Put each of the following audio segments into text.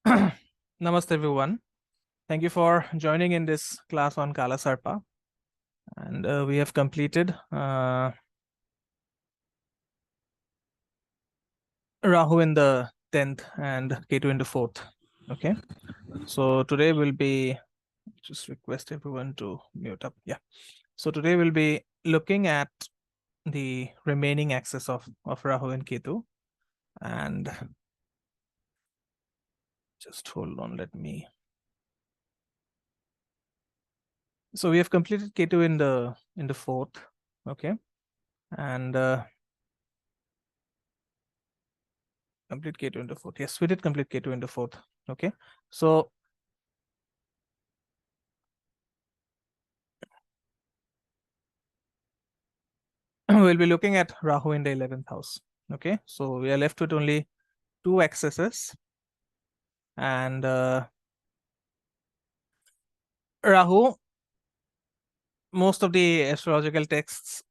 Namaste everyone. Thank you for joining in this class on Kala Sarpa. And we have completed Rahu in the 10th and Ketu in the 4th. Okay. So today we'll be, just request everyone to mute up. Yeah. So today we'll be looking at the remaining axis of Rahu and Ketu. And just hold on, let me. So we have completed Ketu in the 4th. Okay. And complete K2 in the 4th. Yes, we did complete K2 in the 4th. Okay. So we'll be looking at Rahu in the 11th house. Okay. So we are left with only two axes. And Rahu, most of the astrological texts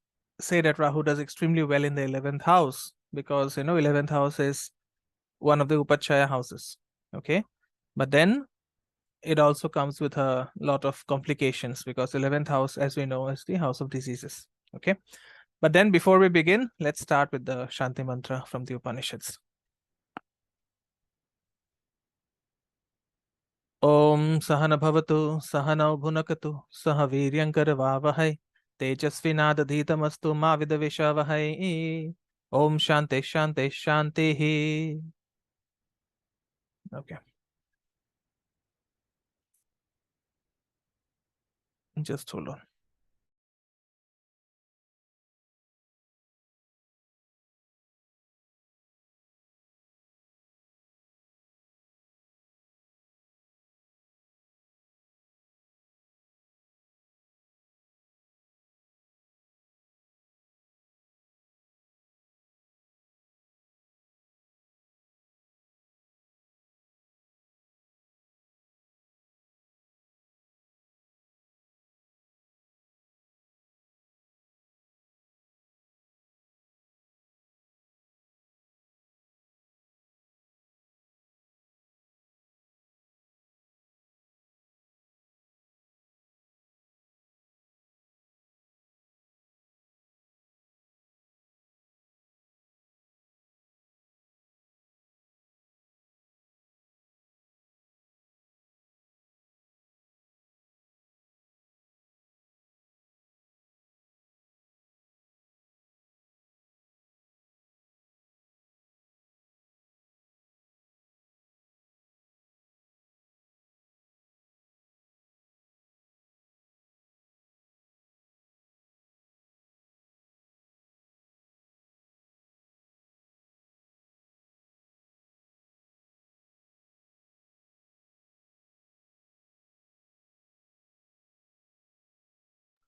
say that Rahu does extremely well in the 11th house because, 11th house is one of the Upachaya houses. Okay. But then it also comes with a lot of complications because 11th house, as we know, is the house of diseases. Okay. But then before we begin, let's start with the Shanti Mantra from the Upanishads. Om Sahana Bhavatu, Sahana Bhunakatu, Sahaviryankar Vavahai, Tejasvinadadhitamastu Ma Vidaveshavahai. Om Shante Shante Shanti. Okay. Just hold on.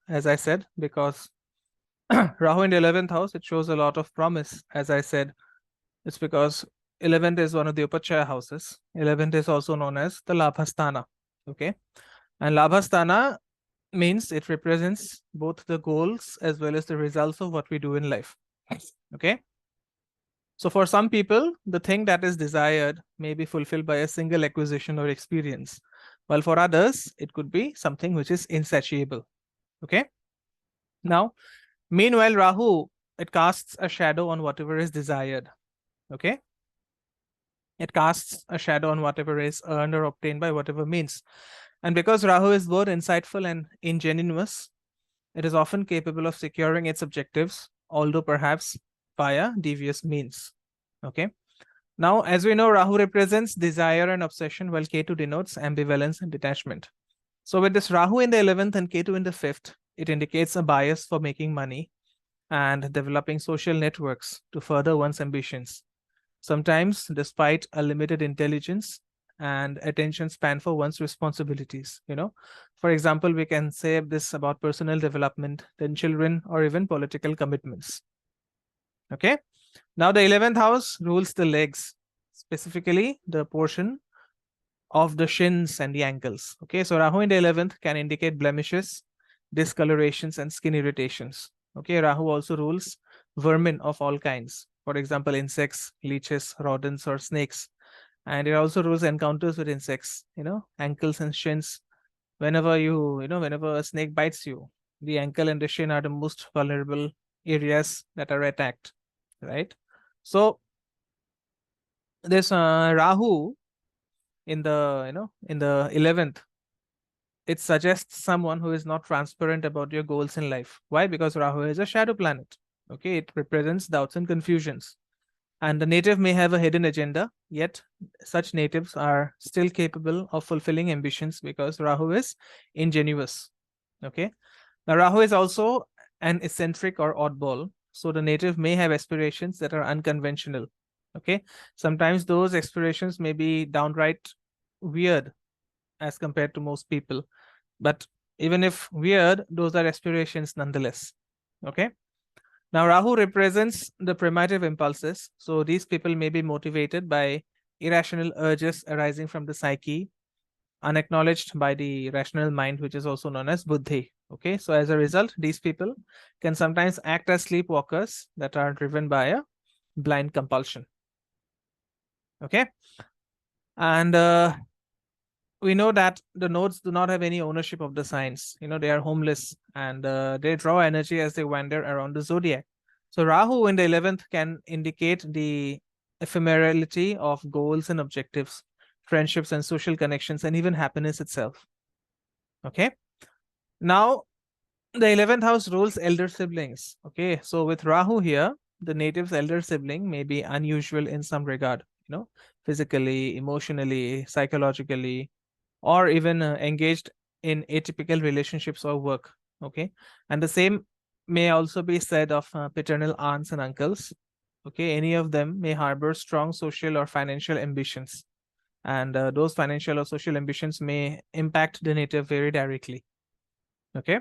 As I said, because Rahu in the 11th house, it shows a lot of promise. As I said, it's because 11th is one of the Upachaya houses. 11th is also known as the Labhasthana. Okay. And Labhasthana means it represents both the goals as well as the results of what we do in life. Okay. So for some people, the thing that is desired may be fulfilled by a single acquisition or experience, while for others, it could be something which is insatiable. Okay. Now, meanwhile, Rahu, it casts a shadow on whatever is desired. Okay. It casts a shadow on whatever is earned or obtained by whatever means. And because Rahu is both insightful and ingenuous, it is often capable of securing its objectives, although perhaps via devious means. Okay. Now, as we know, Rahu represents desire and obsession, while Ketu denotes ambivalence and detachment. So with this Rahu in the 11th and Ketu in the 5th, it indicates a bias for making money and developing social networks to further one's ambitions. Sometimes, despite a limited intelligence and attention span for one's responsibilities, For example, we can say this about personal development, then children, or even political commitments. Okay. Now, the 11th house rules the legs, specifically the portion of the shins and the ankles. Okay. So, Rahu in the 11th can indicate blemishes, discolorations, and skin irritations. Okay. Rahu also rules vermin of all kinds. For example, insects, leeches, rodents, or snakes. And it also rules encounters with insects, ankles and shins. Whenever whenever a snake bites you, the ankle and the shin are the most vulnerable areas that are attacked, right? So this Rahu in the, in the 11th, it suggests someone who is not transparent about your goals in life. Why? Because Rahu is a shadow planet. Okay, it represents doubts and confusions. And the native may have a hidden agenda, yet such natives are still capable of fulfilling ambitions because Rahu is ingenuous. Okay. Now, Rahu is also an eccentric or oddball. So the native may have aspirations that are unconventional. Okay. Sometimes those aspirations may be downright weird as compared to most people. But even if weird, those are aspirations nonetheless. Okay. Now, Rahu represents the primitive impulses. So these people may be motivated by irrational urges arising from the psyche, unacknowledged by the rational mind, which is also known as buddhi. Okay, so as a result, these people can sometimes act as sleepwalkers that are driven by a blind compulsion. Okay, and we know that the nodes do not have any ownership of the signs. They are homeless, and they draw energy as they wander around the zodiac. So Rahu in the 11th can indicate the ephemerality of goals and objectives, friendships and social connections, and even happiness itself. Okay. Now, the 11th house rules elder siblings. Okay. So with Rahu here, the native's elder sibling may be unusual in some regard, physically, emotionally, psychologically, or even engaged in atypical relationships or work. Okay. And the same may also be said of paternal aunts and uncles. Okay. Any of them may harbor strong social or financial ambitions. And those financial or social ambitions may impact the native very directly. Okay.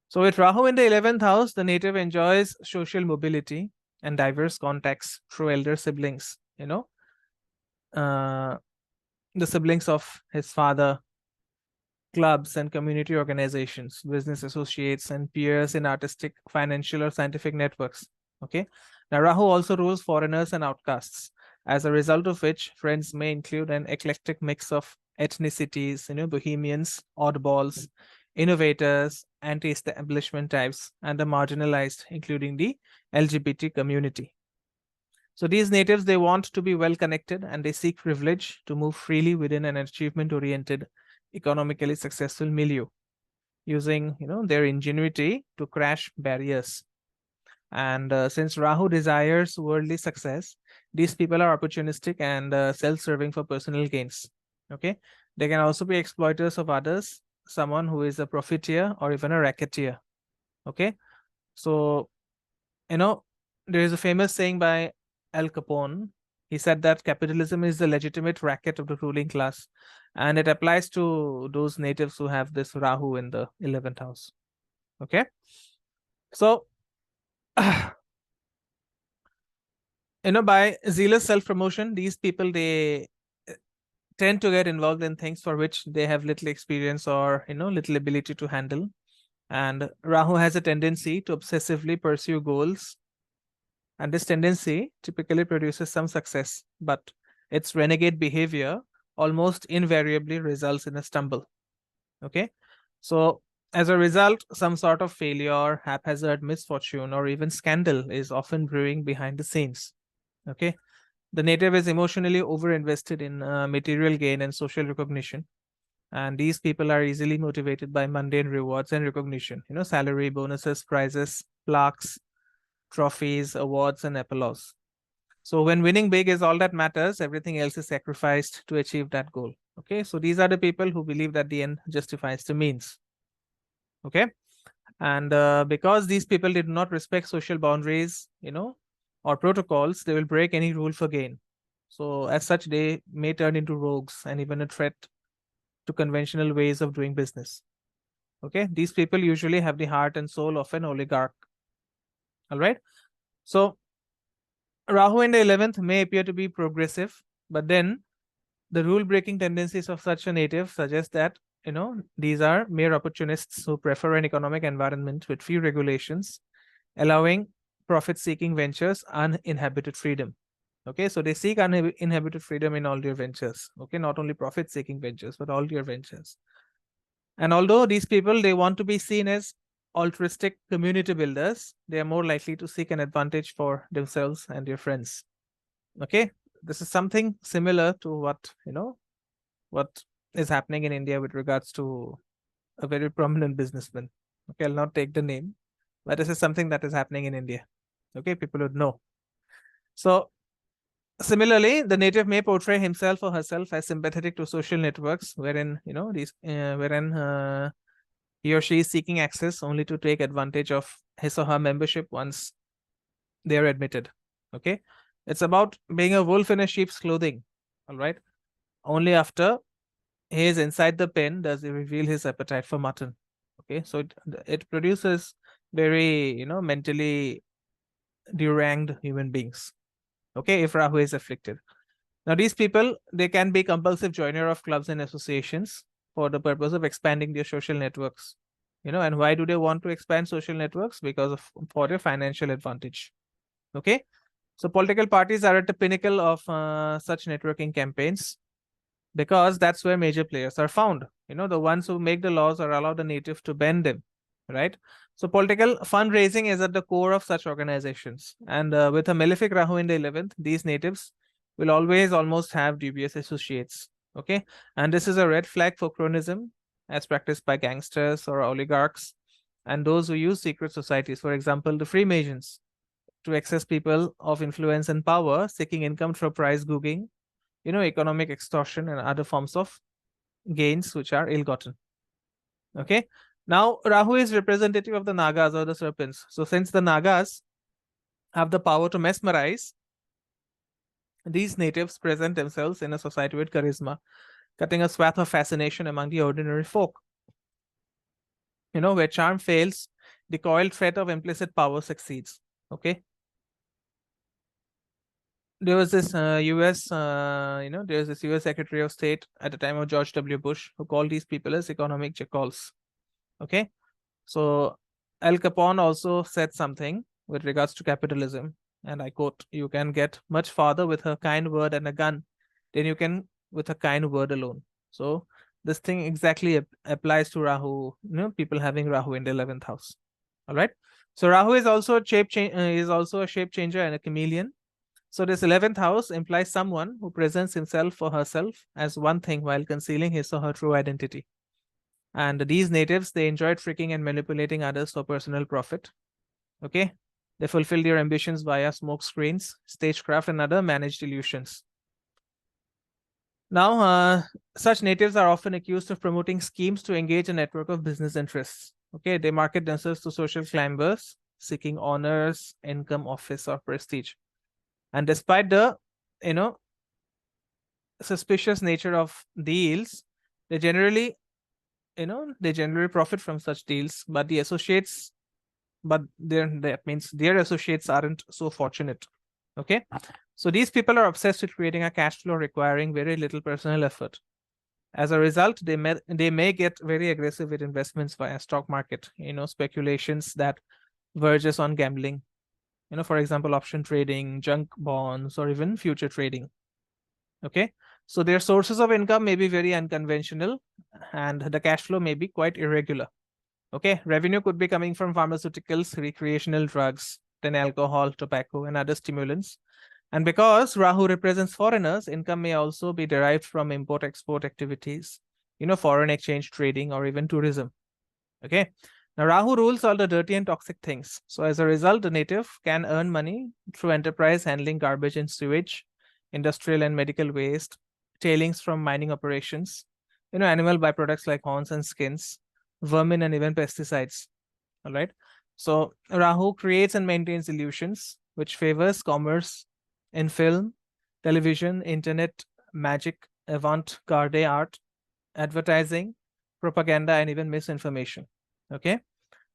So with Rahu in the 11th house, the native enjoys social mobility and diverse contacts through elder siblings, the siblings of his father, clubs and community organizations, business associates, and peers in artistic, financial, or scientific networks. Okay. Now, Rahu also rules foreigners and outcasts, as a result of which friends may include an eclectic mix of ethnicities, bohemians, oddballs, innovators, anti-establishment types, and the marginalized, including the LGBT community. So these natives, they want to be well connected and they seek privilege to move freely within an achievement-oriented, economically successful milieu, using their ingenuity to crash barriers. And since Rahu desires worldly success, these people are opportunistic and self-serving for personal gains. Okay, they can also be exploiters of others, someone who is a profiteer or even a racketeer. Okay, so there is a famous saying by Al Capone. He said that capitalism is the legitimate racket of the ruling class, and it applies to those natives who have this Rahu in the 11th house. Okay, so by zealous self-promotion, these people, they tend to get involved in things for which they have little experience or little ability to handle. And Rahu has a tendency to obsessively pursue goals, and this tendency typically produces some success, but its renegade behavior almost invariably results in a stumble. Okay, so as a result, some sort of failure, haphazard misfortune, or even scandal is often brewing behind the scenes. Okay, the native is emotionally overinvested in material gain and social recognition, and these people are easily motivated by mundane rewards and recognition, salary, bonuses, prizes, plaques, trophies, awards, and applause. So when winning big is all that matters, everything else is sacrificed to achieve that goal. Okay, so these are the people who believe that the end justifies the means. Okay, and because these people did not respect social boundaries, or protocols, they will break any rule for gain. So as such, they may turn into rogues and even a threat to conventional ways of doing business. Okay, these people usually have the heart and soul of an oligarch. All right, so Rahu in the 11th may appear to be progressive, but then the rule-breaking tendencies of such a native suggest that these are mere opportunists who prefer an economic environment with few regulations, allowing profit-seeking ventures uninhibited freedom. Okay, so they seek uninhibited freedom in all their ventures. Okay, not only profit-seeking ventures, but all their ventures. And although these people, they want to be seen as altruistic community builders, they are more likely to seek an advantage for themselves and their friends. Okay, this is something similar to what is happening in India with regards to a very prominent businessman. Okay, I'll not take the name, but this is something that is happening in India. Okay, people would know. So similarly, the native may portray himself or herself as sympathetic to social networks, wherein he or she is seeking access only to take advantage of his or her membership once they are admitted. Okay, it's about being a wolf in a sheep's clothing. All right, only after he is inside the pen does he reveal his appetite for mutton. Okay, so it produces very mentally deranged human beings. Okay, if Rahu is afflicted. Now, these people, they can be compulsive joiner of clubs and associations for the purpose of expanding their social networks. And why do they want to expand social networks? Because of for their financial advantage. Okay, so political parties are at the pinnacle of such networking campaigns because that's where major players are found. The ones who make the laws or allow the native to bend them, right? So political fundraising is at the core of such organizations. And with a malefic Rahu in the 11th, these natives will always almost have dubious associates. Okay, and this is a red flag for cronism as practiced by gangsters or oligarchs and those who use secret societies. For example, the Freemasons to access people of influence and power seeking income through prize gouging, economic extortion and other forms of gains which are ill-gotten. Okay, now Rahu is representative of the Nagas or the serpents. So since the Nagas have the power to mesmerize, these natives present themselves in a society with charisma, cutting a swath of fascination among the ordinary folk. Where charm fails, the coiled threat of implicit power succeeds. Okay, there was this there's this US Secretary of State at the time of George W. Bush who called these people as economic jackals. Okay, so Al Capone also said something with regards to capitalism, and I quote, "You can get much farther with a kind word and a gun than you can with a kind word alone." So this thing exactly applies to Rahu, people having Rahu in the 11th house. All right. So Rahu is also a shape changer and a chameleon. So this 11th house implies someone who presents himself or herself as one thing while concealing his or her true identity. And these natives, they enjoy tricking and manipulating others for personal profit. Okay, they fulfill their ambitions via smoke screens, stagecraft, and other managed illusions. Now, such natives are often accused of promoting schemes to engage a network of business interests. Okay, they market themselves to social climbers seeking honors, income, office, or prestige. And despite the, suspicious nature of deals, they generally, profit from such deals. But the associates, that means their associates aren't so fortunate. Okay, so these people are obsessed with creating a cash flow requiring very little personal effort. As a result, they may get very aggressive with investments via stock market. Speculations that verges on gambling. For example, option trading, junk bonds, or even future trading. Okay, so their sources of income may be very unconventional and the cash flow may be quite irregular. Okay, revenue could be coming from pharmaceuticals, recreational drugs, then alcohol, tobacco, and other stimulants. And because Rahu represents foreigners, income may also be derived from import-export activities, foreign exchange trading, or even tourism. Okay, now Rahu rules all the dirty and toxic things. So as a result, the native can earn money through enterprise handling garbage and sewage, industrial and medical waste, tailings from mining operations, animal byproducts like horns and skins, vermin, and even pesticides. All right. So Rahu creates and maintains illusions, which favors commerce in film, television, internet, magic, avant-garde art, advertising, propaganda, and even misinformation. Okay.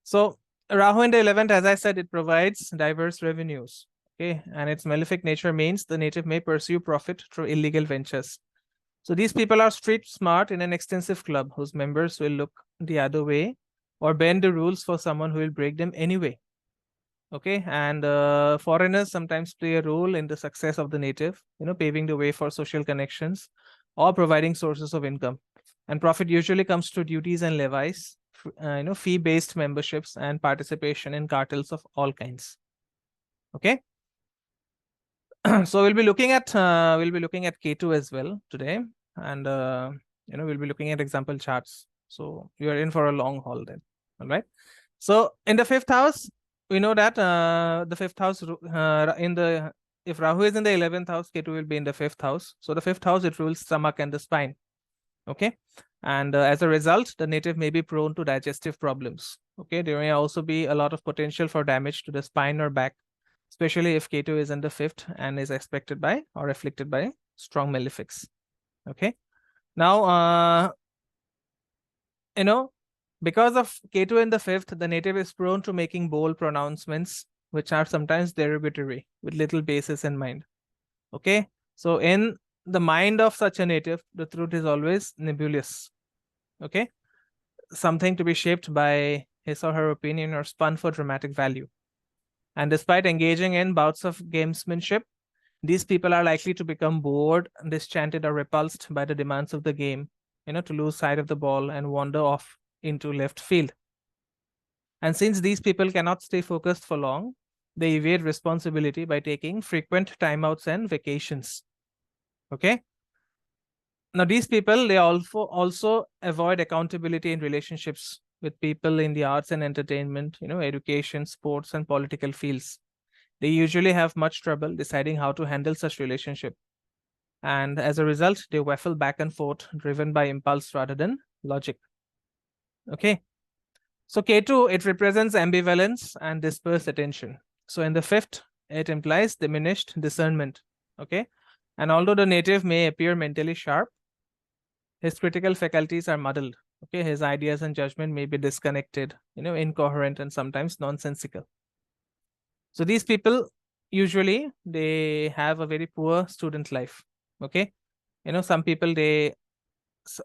So Rahu in the 11th, as I said, it provides diverse revenues. Okay. And its malefic nature means the native may pursue profit through illegal ventures. So these people are street smart in an extensive club whose members will look the other way or bend the rules for someone who will break them anyway. Okay, and foreigners sometimes play a role in the success of the native, paving the way for social connections or providing sources of income. And profit usually comes through duties and levies, fee-based memberships and participation in cartels of all kinds. Okay, so we'll be looking at K2 as well today, and we'll be looking at example charts. So you are in for a long haul then. All right. So in the fifth house, we know that the fifth house if Rahu is in the 11th house, Ketu will be in the fifth house. So the fifth house, it rules stomach and the spine. Okay. And as a result, the native may be prone to digestive problems. Okay. There may also be a lot of potential for damage to the spine or back, especially if Ketu is in the fifth and is expected by or afflicted by strong malefics. Okay. Now, because of Ketu in the fifth, the native is prone to making bold pronouncements, which are sometimes derogatory with little basis in mind. Okay. So in the mind of such a native, the truth is always nebulous. Okay. Something to be shaped by his or her opinion or spun for dramatic value. And despite engaging in bouts of gamesmanship, these people are likely to become bored, disenchanted, or repulsed by the demands of the game, to lose sight of the ball and wander off into left field. And since these people cannot stay focused for long, they evade responsibility by taking frequent timeouts and vacations. Okay. Now, these people, they also avoid accountability in relationships with people in the arts and entertainment, education, sports, and political fields. They usually have much trouble deciding how to handle such relationship. And as a result, they waffle back and forth, driven by impulse rather than logic. Okay. So K2, it represents ambivalence and dispersed attention. So in the fifth, it implies diminished discernment. Okay. And although the native may appear mentally sharp, his critical faculties are muddled. Okay. His ideas and judgment may be disconnected, incoherent, and sometimes nonsensical. So these people, usually, they have a very poor student life. Okay. Some people, they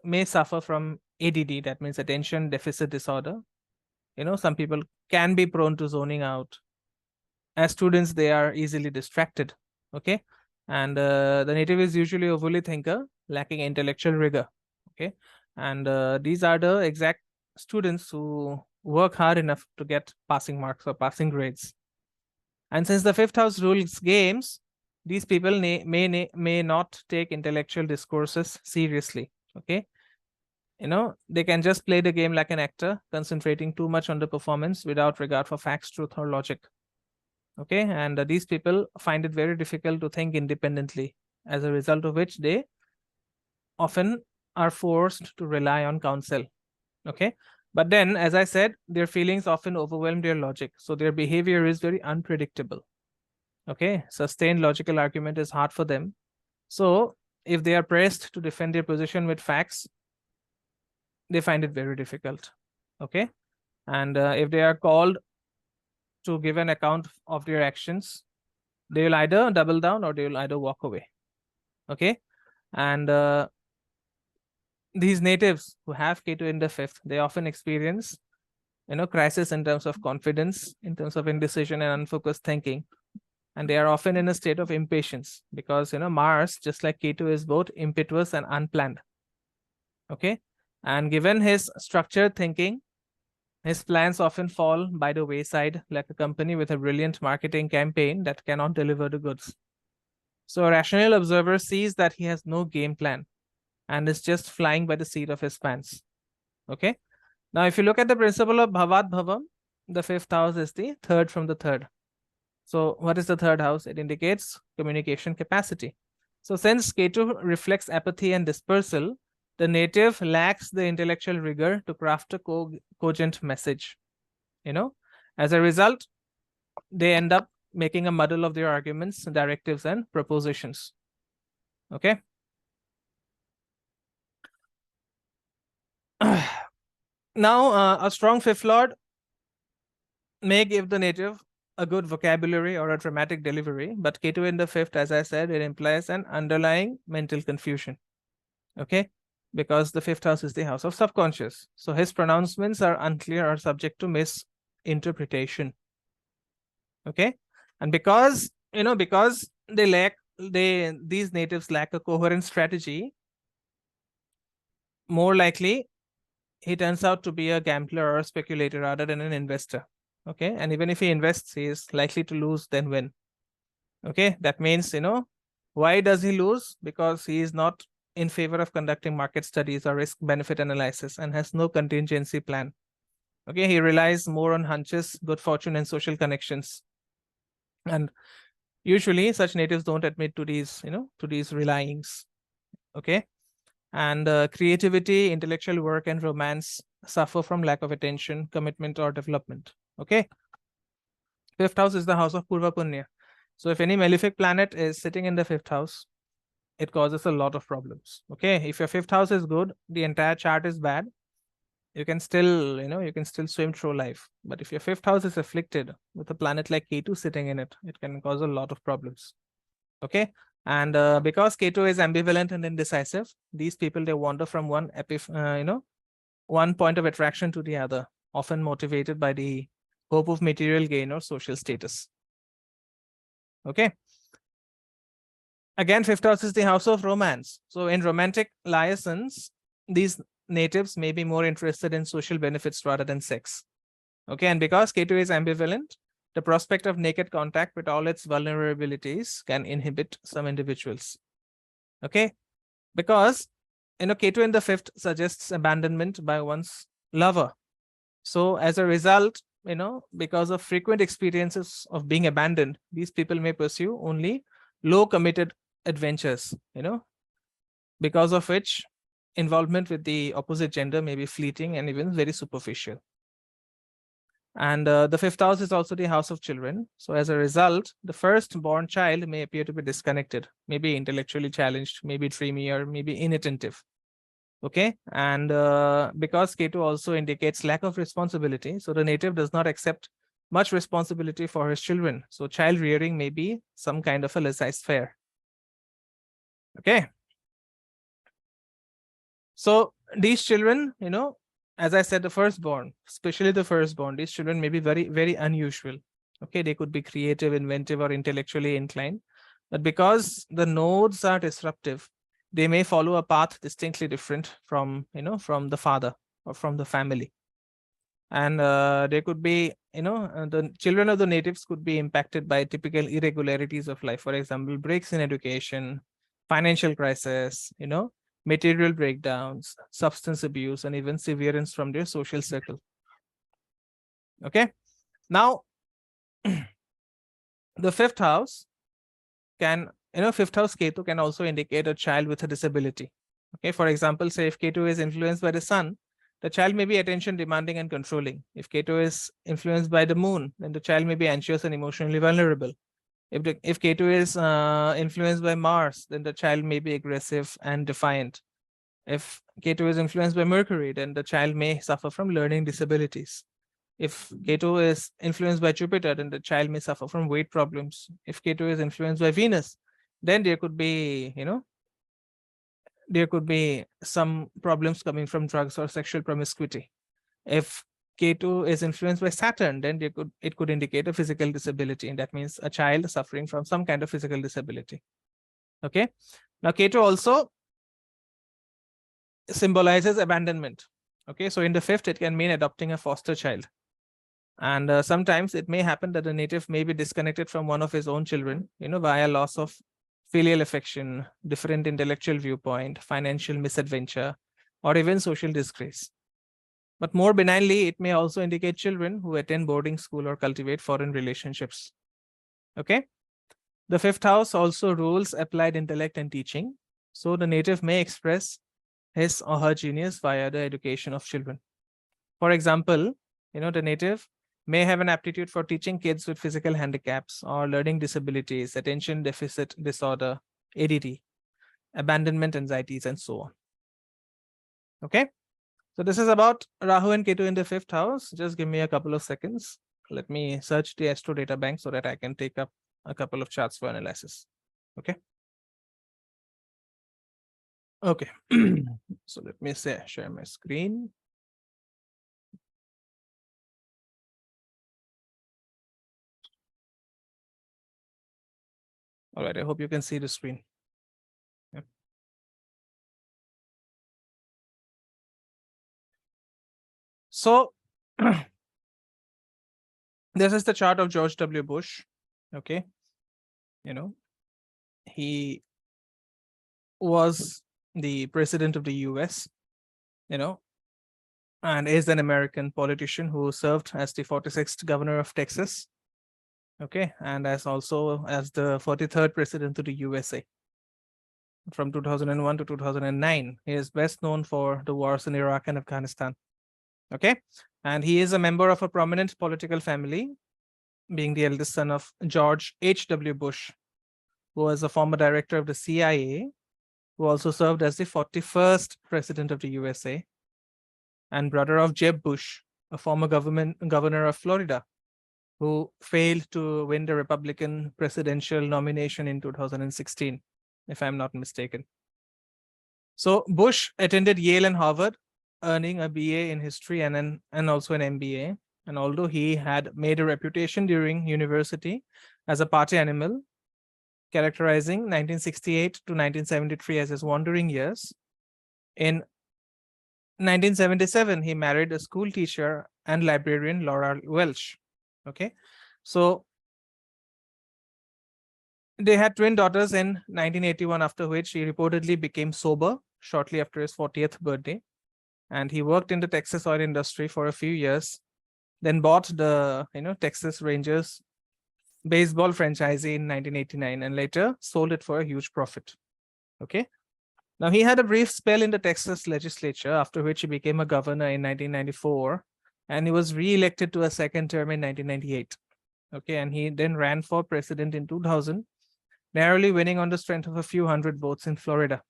may suffer from ADD, that means attention deficit disorder. Some people can be prone to zoning out. As students, they are easily distracted. Okay. And the native is usually a woolly thinker, lacking intellectual rigor. Okay. And these are the exact students who work hard enough to get passing marks or passing grades. And since the fifth house rules games, these people may not take intellectual discourses seriously. Okay. They can just play the game like an actor, concentrating too much on the performance without regard for facts, truth, or logic. Okay. And these people find it very difficult to think independently, as a result of which they often are forced to rely on counsel. Okay. But then, as I said, their feelings often overwhelm their logic. So their behavior is very unpredictable. Okay. Sustained logical argument is hard for them. So if they are pressed to defend their position with facts, they find it very difficult. Okay. And if they are called to give an account of their actions, they will either double down or they will either walk away. Okay. And these natives who have Ketu in the fifth, they often experience, crisis in terms of confidence, in terms of indecision and unfocused thinking. And they are often in a state of impatience because, Mars, just like Ketu, is both impetuous and unplanned. Okay. And given his structured thinking, his plans often fall by the wayside, like a company with a brilliant marketing campaign that cannot deliver the goods. So a rational observer sees that he has no game plan and is just flying by the seat of his pants. Okay. Now, if you look at the principle of Bhavat Bhavam, the fifth house is the third from the third. So what is the third house? It indicates communication capacity. So since Ketu reflects apathy and dispersal, the native lacks the intellectual rigor to craft a cogent message. As a result, they end up making a muddle of their arguments, directives, and propositions. Okay. Now, a strong fifth lord may give the native a good vocabulary or a dramatic delivery, but Ketu in the fifth, as I said, it implies an underlying mental confusion. Okay. Because the fifth house is the house of subconscious. So his pronouncements are unclear or subject to misinterpretation. Okay. And because, because these natives lack a coherent strategy, more likely he turns out to be a gambler or a speculator rather than an investor. Okay. And even if he invests, he is likely to lose than win. Okay. That means, why does he lose? Because he is not in favor of conducting market studies or risk benefit analysis and has no contingency plan. Okay. He relies more on hunches, good fortune, and social connections. And usually such natives don't admit to these, to these relyings. Okay. And creativity, intellectual work, and romance suffer from lack of attention, commitment, or development. Okay. Fifth house is the house of Purva Punya. So if any malefic planet is sitting in the fifth house, it causes a lot of problems. Okay. If your fifth house is good, the entire chart is bad, you can still, you can still swim through life. But if your fifth house is afflicted with a planet like Ketu sitting in it, it can cause a lot of problems. Okay. And because Ketu is ambivalent and indecisive, these people, they wander from one one point of attraction to the other, often motivated by the hope of material gain or social status. Okay. Again, fifth house is the house of romance. So in romantic liaisons, these natives may be more interested in social benefits rather than sex. Okay. And because Ketu is ambivalent, the prospect of naked contact with all its vulnerabilities can inhibit some individuals. Okay. Because, Ketu in the fifth suggests abandonment by one's lover. So as a result, because of frequent experiences of being abandoned, these people may pursue only low committed adventures, because of which involvement with the opposite gender may be fleeting and even very superficial. And the fifth house is also the house of children. So as a result, the first-born child may appear to be disconnected, maybe intellectually challenged, maybe dreamy, or maybe inattentive. Okay. And because Ketu also indicates lack of responsibility, so the native does not accept much responsibility for his children. So child rearing may be some kind of a laissez-faire. Okay. So these children, as I said, the firstborn, especially the firstborn, these children may be very, very unusual. Okay, they could be creative, inventive, or intellectually inclined. But because the nodes are disruptive, they may follow a path distinctly different from, from the father or from the family. And they could be, the children of the natives could be impacted by typical irregularities of life. For example, breaks in education, financial crisis, material breakdowns, substance abuse, and even severance from their social circle. Okay. Now, the fifth house can, fifth house Ketu can also indicate a child with a disability. Okay. For example, say if Ketu is influenced by the sun, the child may be attention demanding and controlling. If Ketu is influenced by the moon, then the child may be anxious and emotionally vulnerable. If Ketu is influenced by Mars, then the child may be aggressive and defiant. If Ketu is influenced by Mercury, then the child may suffer from learning disabilities. If Ketu is influenced by Jupiter, then the child may suffer from weight problems. If Ketu is influenced by Venus, then there could be, there could be some problems coming from drugs or sexual promiscuity. If Ketu is influenced by Saturn, then it could indicate a physical disability, and that means a child suffering from some kind of physical disability. Okay. Now, Ketu also symbolizes abandonment. Okay, so in the fifth, it can mean adopting a foster child. And sometimes it may happen that the native may be disconnected from one of his own children, via loss of filial affection, different intellectual viewpoint, financial misadventure, or even social disgrace. But more benignly, it may also indicate children who attend boarding school or cultivate foreign relationships. Okay. The fifth house also rules applied intellect and teaching. So the native may express his or her genius via the education of children. For example, the native may have an aptitude for teaching kids with physical handicaps or learning disabilities, attention deficit disorder, ADD, abandonment anxieties, and so on. Okay. So this is about Rahu and Ketu in the fifth house. Just give me a couple of seconds. Let me search the Astro data bank so that I can take up a couple of charts for analysis. Okay. Okay. So let me share my screen. All right, I hope you can see the screen. Yeah. So this is the chart of George W. Bush. Okay. He was the president of the US, and is an American politician who served as the 46th governor of Texas. Okay. And as also as the 43rd president of the USA. From 2001 to 2009. He is best known for the wars in Iraq and Afghanistan. Okay. And he is a member of a prominent political family, being the eldest son of George H.W. Bush, who was a former director of the CIA, who also served as the 41st president of the USA, and brother of Jeb Bush, a former governor of Florida, who failed to win the Republican presidential nomination in 2016, if I'm not mistaken. So Bush attended Yale and Harvard, earning a BA in history and also an MBA. And although he had made a reputation during university as a party animal, characterizing 1968 to 1973 as his wandering years, in 1977, he married a school teacher and librarian, Laura Welch. Okay. So they had twin daughters in 1981, after which he reportedly became sober shortly after his 40th birthday. And he worked in the Texas oil industry for a few years, then bought the Texas Rangers baseball franchise in 1989 and later sold it for a huge profit. Okay. Now he had a brief spell in the Texas legislature, after which he became a governor in 1994, and he was re-elected to a second term in 1998. Okay, and he then ran for president in 2000, narrowly winning on the strength of a few hundred votes in Florida.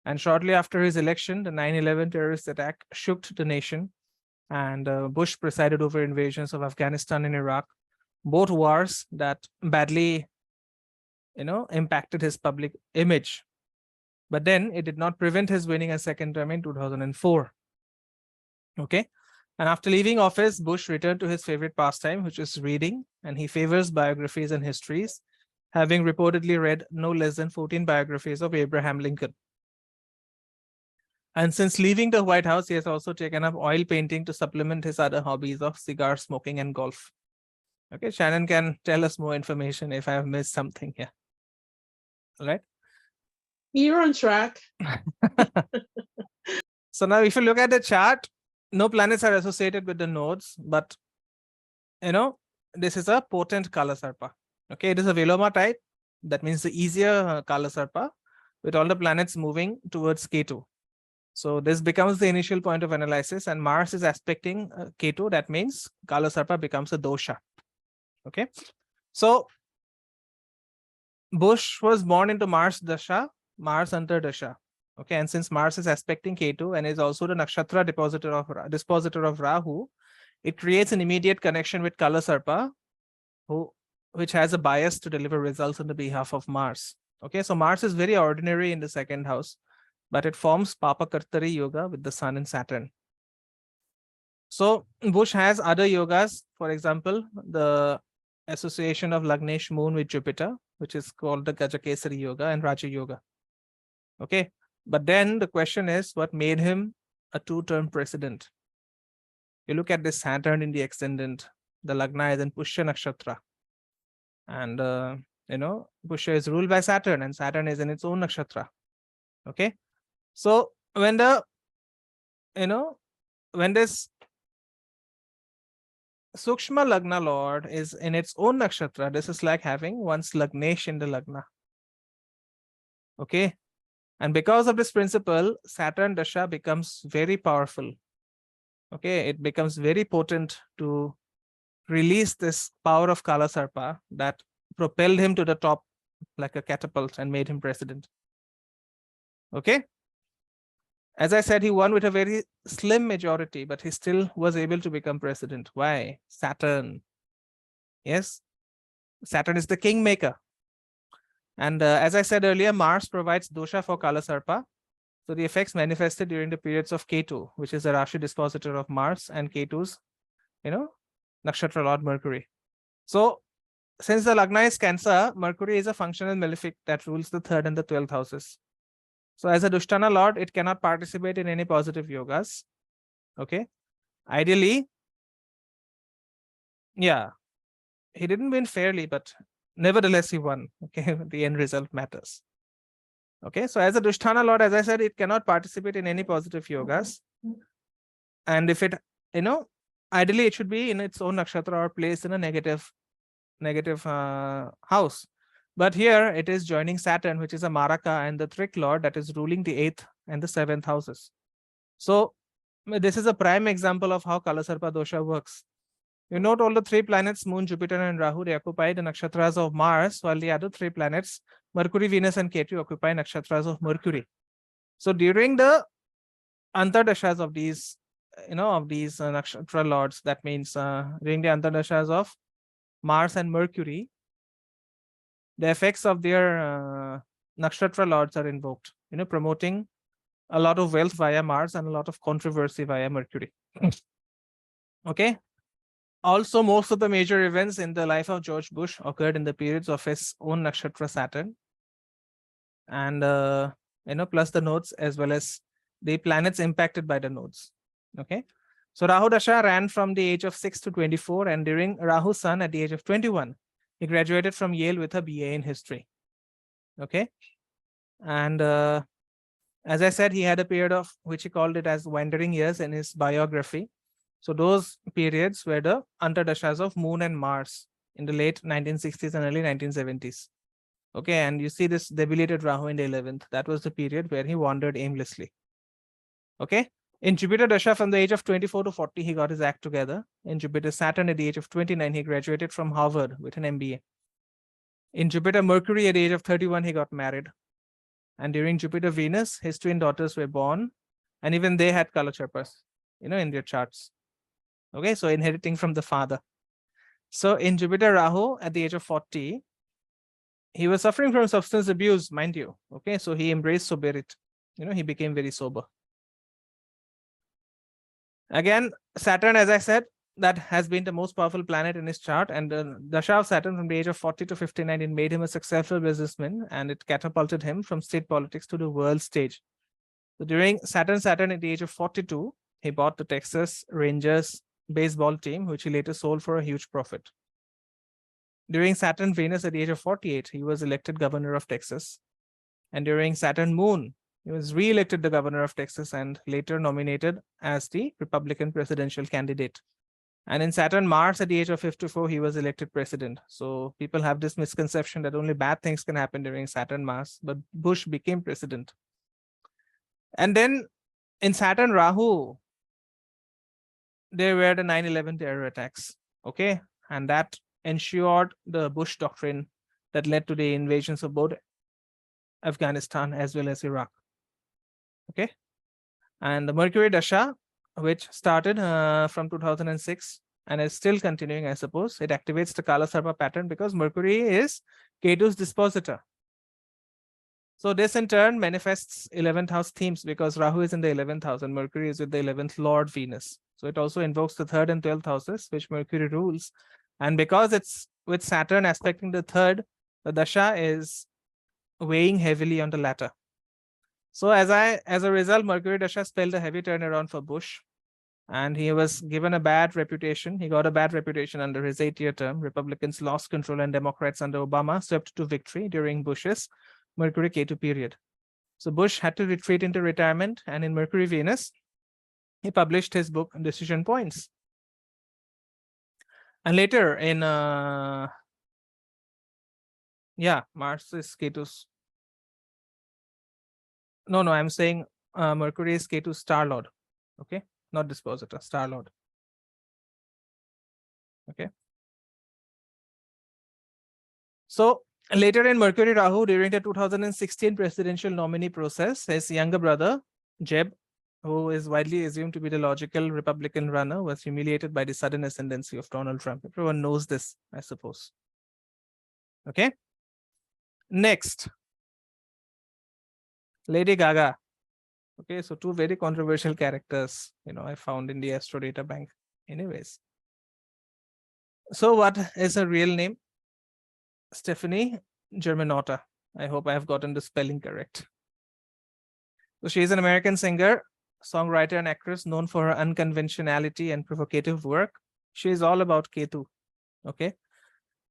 And shortly after his election, the 9/11 terrorist attack shook the nation, and Bush presided over invasions of Afghanistan and Iraq, both wars that badly, impacted his public image. But then it did not prevent his winning a second term in 2004. Okay. And after leaving office, Bush returned to his favorite pastime, which is reading, and he favors biographies and histories, having reportedly read no less than 14 biographies of Abraham Lincoln. And since leaving the White House, he has also taken up oil painting to supplement his other hobbies of cigar smoking and golf. Okay, Shannon can tell us more information if I have missed something here. All right. You're on track. So now if you look at the chart, no planets are associated with the nodes, but this is a potent Kala Sarpa. Okay, it is a Viloma type. That means the easier Kala Sarpa, with all the planets moving towards Ketu. So this becomes the initial point of analysis, and Mars is aspecting Ketu. That means Kala Sarpa becomes a dosha. Okay, so Bush was born into Mars Dasha, Mars Antar Dasha. Okay, and since Mars is aspecting Ketu and is also the nakshatra dispositor of Rahu, it creates an immediate connection with Kala Sarpa, which has a bias to deliver results on the behalf of Mars. Okay, so Mars is very ordinary in the second house, but it forms Papa Kartari Yoga with the Sun and Saturn. So Bush has other yogas, for example, the association of Lagnesh Moon with Jupiter, which is called the Gajakesari Yoga and Raja Yoga. Okay, but then the question is, what made him a two-term president? You look at this Saturn in the ascendant, the Lagna is in Pushya Nakshatra. And, Pushya is ruled by Saturn, and Saturn is in its own nakshatra. Okay. So when this Sukshma Lagna Lord is in its own nakshatra, this is like having one's Lagnesh in the Lagna. Okay. And because of this principle, Saturn Dasha becomes very powerful. Okay. It becomes very potent to release this power of Kala Sarpa that propelled him to the top like a catapult and made him president. Okay. As I said, he won with a very slim majority, but he still was able to become president. Why? Saturn. Yes. Saturn is the kingmaker. And as I said earlier, Mars provides dosha for Kala Sarpa. So the effects manifested during the periods of Ketu, which is the Rashi dispositor of Mars, and Ketu's, Nakshatra Lord Mercury. So since the Lagna is Cancer, Mercury is a functional malefic that rules the 3rd and the 12th houses. So as a Dushtana lord, it cannot participate in any positive yogas. Okay. Ideally, yeah, he didn't win fairly, but nevertheless he won. Okay, the end result matters. Okay, so as a Dushtana lord, as I said, it cannot participate in any positive yogas. And if it, ideally it should be in its own nakshatra or placed in a negative house. But here it is joining Saturn, which is a Maraka and the Trick Lord that is ruling the 8th and the 7th houses. So this is a prime example of how Kala Sarpa dosha works. You note all the 3 planets, Moon, Jupiter, and Rahu, they occupy the nakshatras of Mars, while the other 3 planets, Mercury, Venus, and Ketu, occupy nakshatras of Mercury. So during the antardashas of these, nakshatra lords, that means during the antardashas of Mars and Mercury, the effects of their nakshatra lords are invoked, promoting a lot of wealth via Mars and a lot of controversy via Mercury. Okay. Also, most of the major events in the life of George Bush occurred in the periods of his own nakshatra Saturn. And, plus the nodes as well as the planets impacted by the nodes. Okay. So Rahu Dasha ran from the age of 6 to 24, and during Rahu's Sun at the age of 21, he graduated from Yale with a BA in history. Okay. And as I said, he had a period of which he called it as wandering years in his biography. So those periods were the antardashas of Moon and Mars in the late 1960s and early 1970s. Okay, and you see this debilitated Rahu in the 11th. That was the period where he wandered aimlessly. Okay. In Jupiter Dasha, from the age of 24 to 40, he got his act together. In Jupiter Saturn, at the age of 29, he graduated from Harvard with an MBA. In Jupiter Mercury, at the age of 31, he got married. And during Jupiter Venus, his twin daughters were born, and even they had Kala Charpas, in their charts. Okay, so inheriting from the father. So in Jupiter Rahu, at the age of 40, he was suffering from substance abuse, mind you. Okay, so he embraced sobriety. He became very sober. Again, Saturn, as I said, that has been the most powerful planet in his chart, and the Dasha of Saturn from the age of 40 to 59, it made him a successful businessman, and it catapulted him from state politics to the world stage. So during Saturn at the age of 42, he bought the Texas Rangers baseball team, which he later sold for a huge profit. During Saturn Venus at the age of 48, he was elected governor of Texas. And during Saturn Moon, he was re-elected the governor of Texas and later nominated as the Republican presidential candidate. And in Saturn Mars at the age of 54, he was elected president. So people have this misconception that only bad things can happen during Saturn Mars, but Bush became president. And then in Saturn Rahu, there were the 9/11 terror attacks. Okay. And that ensured the Bush doctrine that led to the invasions of both Afghanistan as well as Iraq. Okay. And the Mercury Dasha, which started from 2006 and is still continuing, I suppose, it activates the Kala Sarpa pattern because Mercury is Ketu's dispositor. So this in turn manifests 11th house themes because Rahu is in the 11th house and Mercury is with the 11th Lord Venus. So it also invokes the 3rd and 12th houses, which Mercury rules. And because it's with Saturn aspecting the 3rd, the Dasha is weighing heavily on the latter. So as a result, Mercury Dasha spelled a heavy turnaround for Bush. And he was given a bad reputation. He got a bad reputation under his 8-year term. Republicans lost control and Democrats under Obama swept to victory during Bush's Mercury Ketu period. So Bush had to retreat into retirement, and in Mercury Venus, he published his book Decision Points. And later in Mars is Ketu's. No, I'm saying Mercury is Ketu's star lord. Okay, not dispositor, star lord. Okay. So later in Mercury Rahu, during the 2016 presidential nominee process, his younger brother, Jeb, who is widely assumed to be the logical Republican runner, was humiliated by the sudden ascendancy of Donald Trump. Everyone knows this, I suppose. Okay. Next, Lady Gaga. Okay, so 2 very controversial characters, I found in the Astro data bank. Anyways. So what is her real name? Stephanie Germanotta. I hope I have gotten the spelling correct. So she is an American singer, songwriter, and actress known for her unconventionality and provocative work. She is all about Ketu. Okay.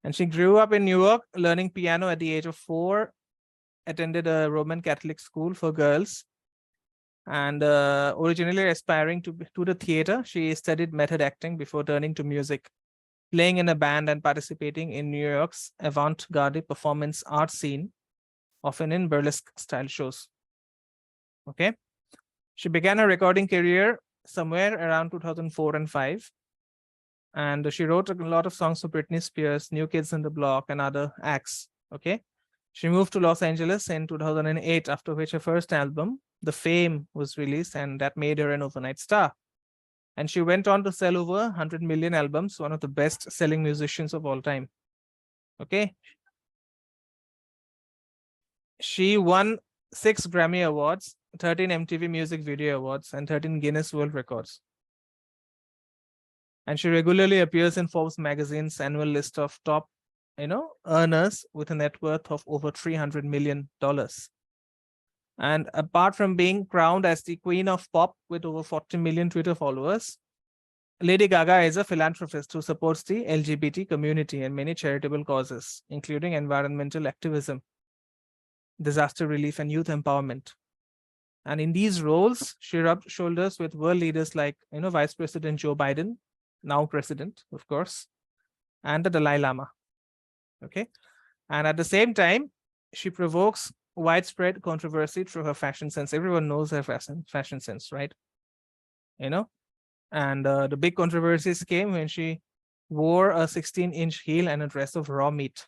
And she grew up in New York, learning piano at the age of 4, attended a Roman Catholic school for girls, and originally aspiring to the theater. She studied method acting before turning to music, playing in a band and participating in New York's avant-garde performance art scene, often in burlesque style shows. Okay. She began her recording career somewhere around 2004 and 5. And she wrote a lot of songs for Britney Spears, New Kids on the Block, and other acts. Okay. She moved to Los Angeles in 2008, after which her first album, The Fame, was released, and that made her an overnight star. And she went on to sell over 100 million albums, one of the best-selling musicians of all time. Okay. She won 6 Grammy Awards, 13 MTV Music Video Awards, and 13 Guinness World Records. And she regularly appears in Forbes magazine's annual list of top, earners with a net worth of over $300 million. And apart from being crowned as the Queen of Pop with over 40 million Twitter followers, Lady Gaga is a philanthropist who supports the LGBT community and many charitable causes, including environmental activism, disaster relief, and youth empowerment. And in these roles, she rubbed shoulders with world leaders like, Vice President Joe Biden, now president, of course, and the Dalai Lama. Okay. And at the same time, she provokes widespread controversy through her fashion sense. Everyone knows her fashion sense, right? And the big controversies came when she wore a 16-inch heel and a dress of raw meat.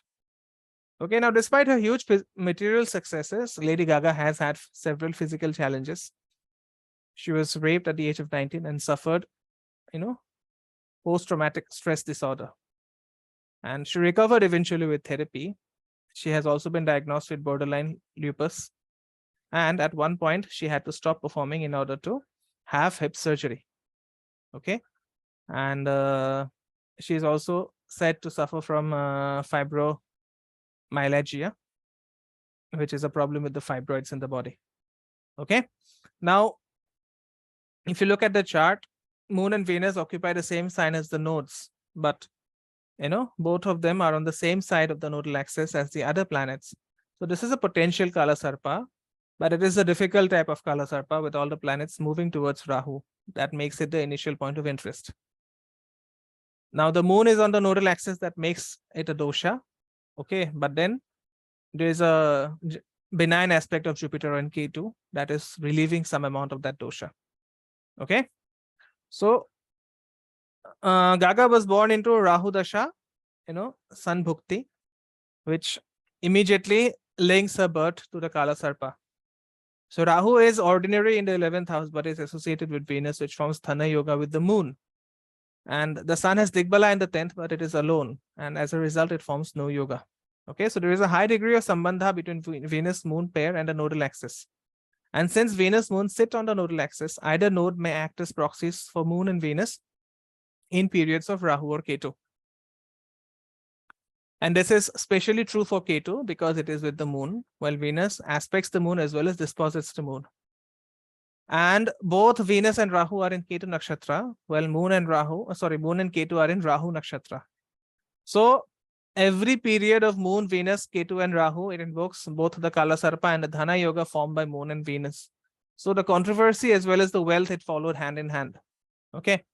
Okay, now despite her huge material successes, Lady Gaga has had several physical challenges. She was raped at the age of 19 and suffered, post-traumatic stress disorder. And she recovered eventually with therapy. She has also been diagnosed with borderline lupus. And at one point, she had to stop performing in order to have hip surgery. Okay. And she is also said to suffer from fibromyalgia, which is a problem with the fibroids in the body. Okay. Now, if you look at the chart, Moon and Venus occupy the same sign as the nodes, but both of them are on the same side of the nodal axis as the other planets. So this is a potential Kala Sarpa, but it is a difficult type of Kala Sarpa with all the planets moving towards Rahu. That makes it the initial point of interest. Now the Moon is on the nodal axis, that makes it a dosha. Okay, but then there is a benign aspect of Jupiter and Ketu that is relieving some amount of that dosha. Okay, so Gaga was born into Rahu Dasha, Sun Bhukti, which immediately links her birth to the Kala Sarpa. So Rahu is ordinary in the 11th house, but is associated with Venus, which forms Thana Yoga with the Moon. And the Sun has Digbala in the 10th, but it is alone. And as a result, it forms no yoga. Okay, so there is a high degree of sambandha between Venus-Moon pair and the nodal axis. And since Venus-Moon sit on the nodal axis, either node may act as proxies for Moon and Venus in periods of Rahu or Ketu. And this is especially true for Ketu because it is with the Moon, while Venus aspects the Moon as well as disposits the Moon. And both Venus and Rahu are in Ketu Nakshatra, while Moon and Ketu are in Rahu Nakshatra. So every period of Moon, Venus, Ketu, and Rahu, it invokes both the Kala Sarpa and the Dhana Yoga formed by Moon and Venus. So the controversy as well as the wealth, it followed hand in hand. Okay.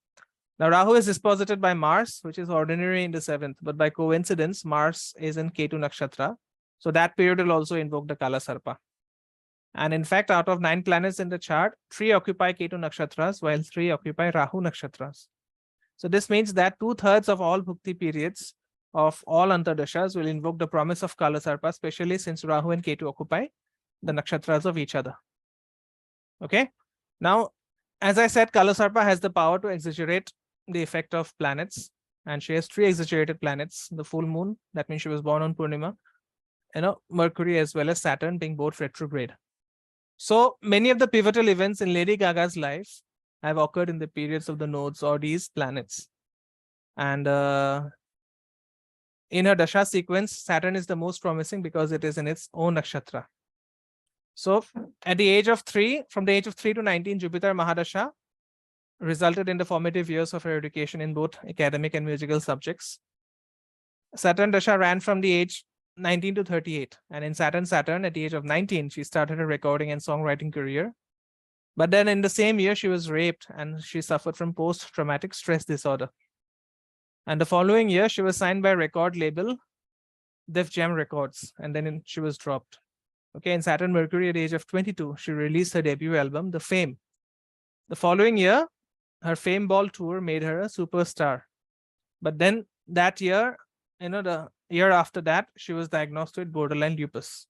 Now Rahu is disposited by Mars, which is ordinary in the 7th, but by coincidence, Mars is in Ketu Nakshatra. So that period will also invoke the Kala Sarpa. And in fact, out of 9 planets in the chart, 3 occupy Ketu Nakshatras, while 3 occupy Rahu Nakshatras. So this means that 2/3 of all Bhukti periods of all Antardashas will invoke the promise of Kala Sarpa, especially since Rahu and Ketu occupy the Nakshatras of each other. Okay. Now, as I said, Kala Sarpa has the power to exaggerate the effect of planets, and she has 3 exaggerated planets: the full moon, that means she was born on Purnima, Mercury as well as Saturn being both retrograde. So many of the pivotal events in Lady Gaga's life have occurred in the periods of the nodes or these planets. And in her Dasha sequence, Saturn is the most promising because it is in its own nakshatra. So at the age of 3, from the age of 3 to 19, Jupiter Mahadasha resulted in the formative years of her education in both academic and musical subjects. Saturn Dasha ran from the age 19 to 38. And in Saturn, at the age of 19, she started her recording and songwriting career. But then in the same year, she was raped and she suffered from post-traumatic stress disorder. And the following year, she was signed by a record label, Def Jam Records, and then she was dropped. Okay, in Saturn Mercury at the age of 22, she released her debut album, The Fame. The following year, her Fame Ball tour made her a superstar. But then that year, the year after that, she was diagnosed with borderline lupus.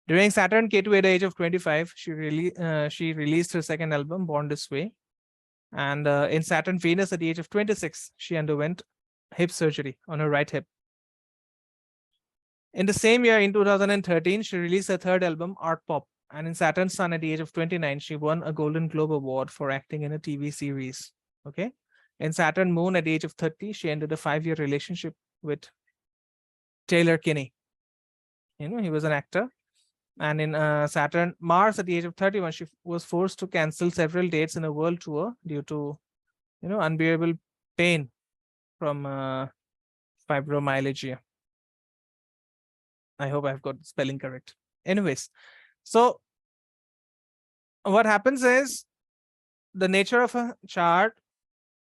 During Saturn Ketu at the age of 25, she released her second album, Born This Way. And in Saturn Venus at the age of 26, she underwent hip surgery on her right hip. In the same year, in 2013, she released her third album, Art Pop. And in Saturn Sun at the age of 29, she won a Golden Globe Award for acting in a TV series. Okay. In Saturn Moon at the age of 30, she ended a 5-year relationship with Taylor Kinney. He was an actor. And in Saturn Mars at the age of 31, she was forced to cancel several dates in a world tour due to, unbearable pain from fibromyalgia. I hope I've got the spelling correct. Anyways, so what happens is the nature of a chart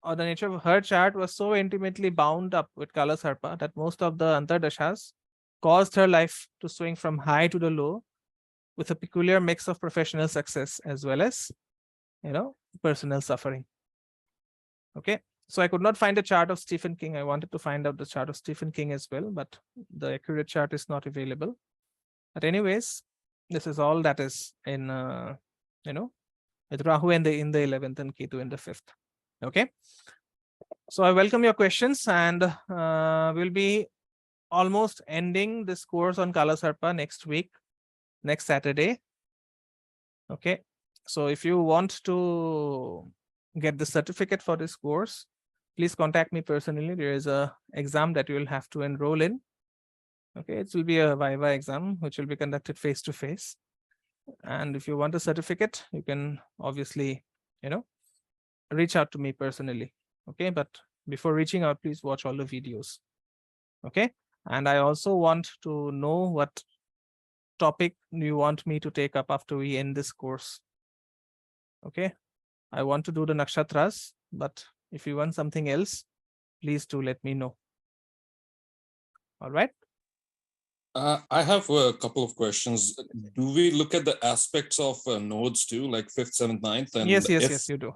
or the nature of her chart was so intimately bound up with Kala Sarpa that most of the Antardashas caused her life to swing from high to the low with a peculiar mix of professional success as well as, personal suffering. Okay. So I could not find a chart of Stephen King. I wanted to find out the chart of Stephen King as well, but the accurate chart is not available. But anyways, this is all that is in, with Rahu in the 11th and Ketu in the 5th. Okay. So I welcome your questions, and we'll be almost ending this course on Kala Sarpa next week, next Saturday. Okay. So if you want to get the certificate for this course, please contact me personally. There is a exam that you will have to enroll in. Okay, it will be a Viva exam, which will be conducted face-to-face. And if you want a certificate, you can obviously, reach out to me personally. Okay, but before reaching out, please watch all the videos. Okay, and I also want to know what topic you want me to take up after we end this course. Okay, I want to do the nakshatras, but if you want something else, please do let me know. All right. I have a couple of questions. Do we look at the aspects of nodes too, like 5th, 7th, 9th? And yes, you do.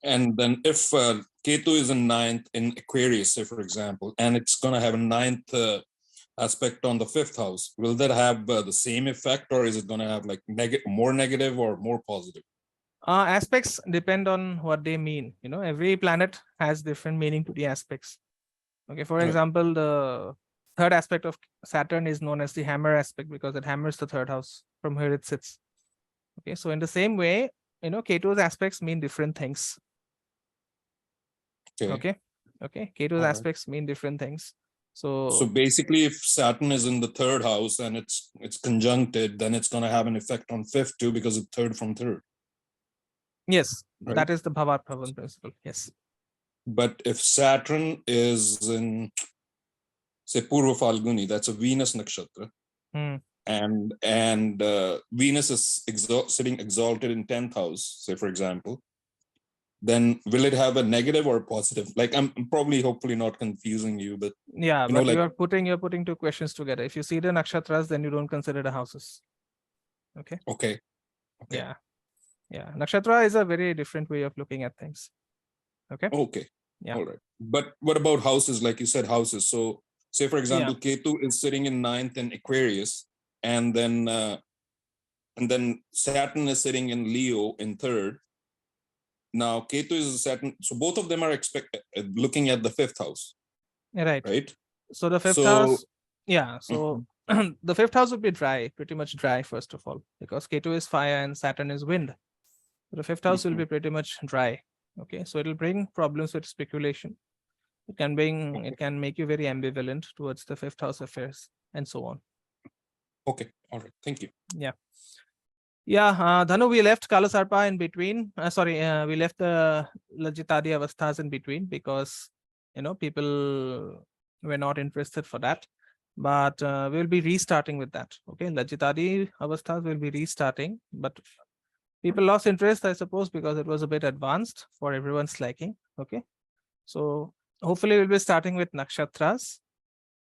And then if Ketu is in 9th in Aquarius, say for example, and it's going to have a 9th aspect on the 5th house, will that have the same effect, or is it going to have like more negative or more positive? Aspects depend on what they mean. Every planet has different meaning to the aspects. Okay, for example, the third aspect of Saturn is known as the hammer aspect because it hammers the 3rd house from where it sits. Okay, so in the same way, Ketu's aspects mean different things. Okay. Ketu's aspects mean different things. So basically, if Saturn is in the 3rd house and it's conjuncted, then it's going to have an effect on 5th too, because it's 3rd from 3rd. Yes, right? That is the Bhavat principle. Yes. But if Saturn is in, say, Purva Falguni, that's a Venus nakshatra, and Venus is sitting exalted in 10th house, say for example, then will it have a negative or positive? Like, I'm probably hopefully not confusing you, but yeah, but like, you're putting two questions together. If you see the nakshatras, then you don't consider the houses. Okay. Yeah. Nakshatra is a very different way of looking at things. Okay. Yeah. All right. But what about houses? Like you said, houses. So say for example, Ketu is sitting in 9th in Aquarius, and then Saturn is sitting in Leo in 3rd. Now Ketu is Saturn, so both of them are looking at the 5th house. Right. So the 5th house, So the 5th house would be pretty much dry, first of all, because Ketu is fire and Saturn is wind. So the 5th house will be pretty much dry. Okay, so it'll bring problems with speculation. It can make you very ambivalent towards the 5th house affairs and so on. Okay, all right, thank you. Dhanu, we left Kala Sarpa in between. We left the Lajitadi Avasthas in between because, people were not interested for that. But we'll be restarting with that. Okay, Lajitadi Avasthas will be restarting, but people lost interest, I suppose, because it was a bit advanced for everyone's liking. Okay, so hopefully we'll be starting with nakshatras.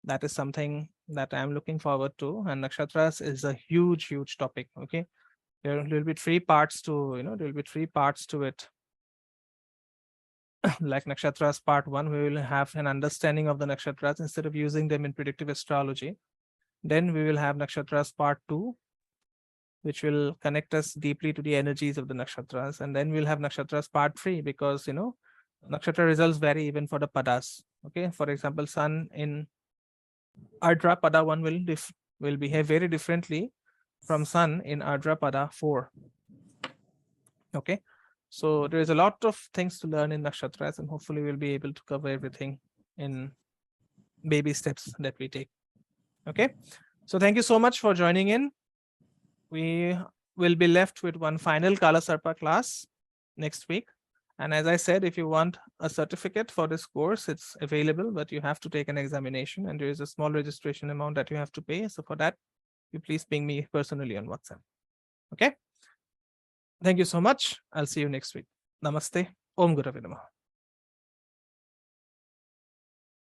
That is something that I'm looking forward to, and nakshatras is a huge topic. Okay, there will be 3 parts to there will be 3 parts to it. Like nakshatras part 1, we will have an understanding of the nakshatras instead of using them in predictive astrology. Then we will have nakshatras part 2, which will connect us deeply to the energies of the nakshatras. And then we'll have nakshatras part 3, because nakshatra results vary even for the padas. Okay, for example, sun in Ardra pada 1 will behave very differently from sun in Ardra pada 4. Okay, so there is a lot of things to learn in nakshatras, and hopefully we'll be able to cover everything in baby steps that we take. Okay, so thank you so much for joining in. We will be left with one final Kala Sarpa class next week. And as I said, if you want a certificate for this course, it's available, but you have to take an examination, and there is a small registration amount that you have to pay. So for that, you please ping me personally on WhatsApp. Okay. Thank you so much. I'll see you next week. Namaste. Om Gurave Namaha.